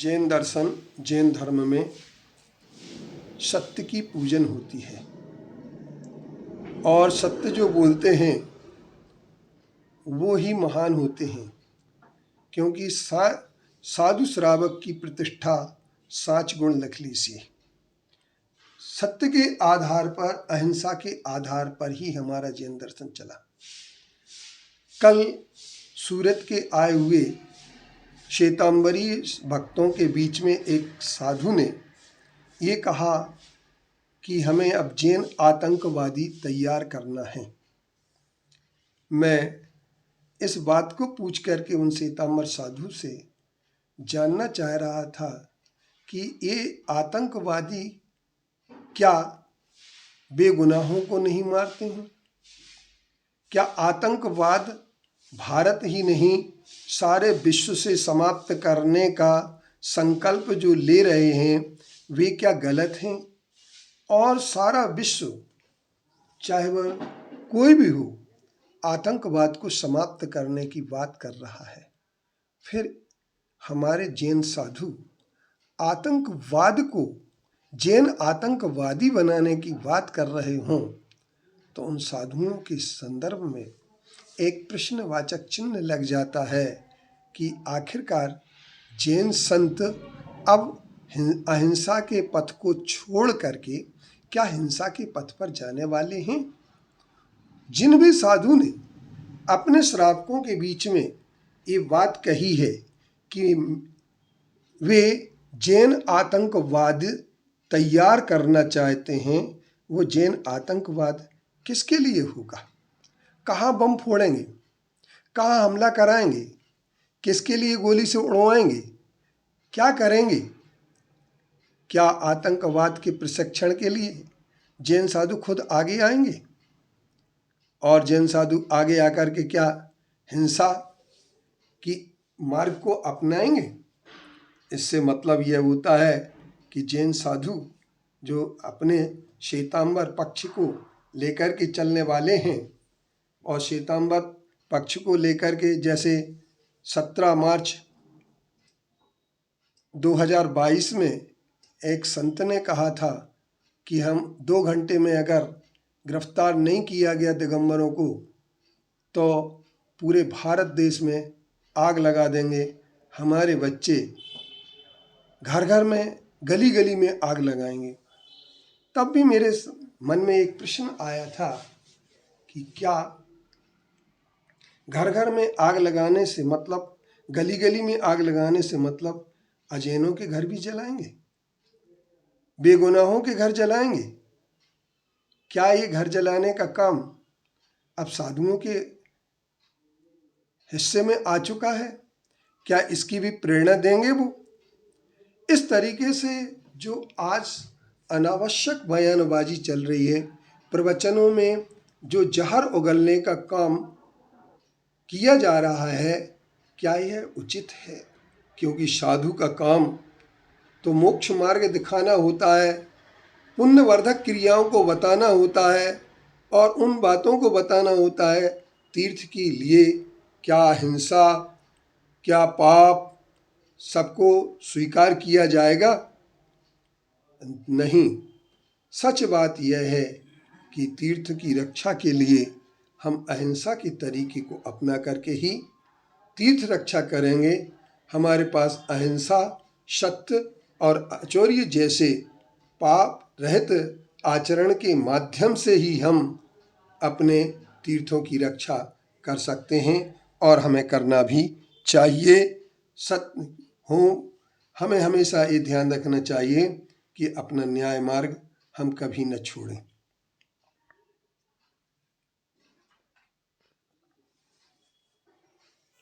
जैन दर्शन, जैन धर्म में सत्य की पूजन होती है और सत्य जो बोलते हैं वो ही महान होते हैं, क्योंकि साधु श्रावक की प्रतिष्ठा साच गुण लखली सी। सत्य के आधार पर, अहिंसा के आधार पर ही हमारा जैन दर्शन चला। कल सूरत के आए हुए श्वेतांबरी भक्तों के बीच में एक साधु ने ये कहा कि हमें अब जैन आतंकवादी तैयार करना है। मैं इस बात को पूछ करके उन श्वेतांबर साधु से जानना चाह रहा था कि ये आतंकवादी क्या बेगुनाहों को नहीं मारते हैं? क्या आतंकवाद भारत ही नहीं सारे विश्व से समाप्त करने का संकल्प जो ले रहे हैं वे क्या गलत हैं? और सारा विश्व, चाहे वह कोई भी हो, आतंकवाद को समाप्त करने की बात कर रहा है। फिर हमारे जैन साधु आतंकवाद को जैन आतंकवादी बनाने की बात कर रहे हों तो उन साधुओं के संदर्भ में एक प्रश्नवाचक चिन्ह लग जाता है कि आखिरकार जैन संत अब अहिंसा के पथ को छोड़ करके क्या हिंसा के पथ पर जाने वाले हैं? जिन भी साधु ने अपने श्रावकों के बीच में ये बात कही है कि वे जैन आतंकवाद तैयार करना चाहते हैं, वो जैन आतंकवाद किसके लिए होगा? कहाँ बम फोड़ेंगे? कहाँ हमला कराएंगे? किसके लिए गोली से उड़वाएंगे? क्या करेंगे? क्या आतंकवाद के प्रशिक्षण के लिए जैन साधु खुद आगे आएंगे? और जैन साधु आगे आकर के क्या हिंसा की मार्ग को अपनाएंगे? इससे मतलब यह होता है कि जैन साधु जो अपने श्वेतांबर पक्ष को लेकर के चलने वाले हैं और श्वेतांबर पक्ष को लेकर के जैसे 17 मार्च 2022 में एक संत ने कहा था कि हम 2 घंटे में अगर गिरफ्तार नहीं किया गया दिगंबरों को तो पूरे भारत देश में आग लगा देंगे। हमारे बच्चे घर घर में, गली गली में आग लगाएंगे। तब भी मेरे मन में एक प्रश्न आया था कि क्या घर घर में आग लगाने से मतलब, गली गली में आग लगाने से मतलब अजैनों के घर भी जलाएंगे? बेगुनाहों के घर जलाएंगे? क्या ये घर जलाने का काम अब साधुओं के हिस्से में आ चुका है? क्या इसकी भी प्रेरणा देंगे वो? इस तरीके से जो आज अनावश्यक बयानबाजी चल रही है, प्रवचनों में जो जहर उगलने का काम किया जा रहा है, क्या यह उचित है? क्योंकि साधु का काम तो मोक्ष मार्ग दिखाना होता है, पुण्यवर्धक क्रियाओं को बताना होता है और उन बातों को बताना होता है तीर्थ के लिए क्या हिंसा, क्या पाप सबको स्वीकार किया जाएगा? नहीं। सच बात यह है कि तीर्थ की रक्षा के लिए हम अहिंसा के तरीके को अपना करके ही तीर्थ रक्षा करेंगे। हमारे पास अहिंसा, सत्य और आचौर्य जैसे पाप रहित आचरण के माध्यम से ही हम अपने तीर्थों की रक्षा कर सकते हैं और हमें करना भी चाहिए। सत्य हो, हमें हमेशा ये ध्यान रखना चाहिए कि अपना न्याय मार्ग हम कभी न छोड़ें।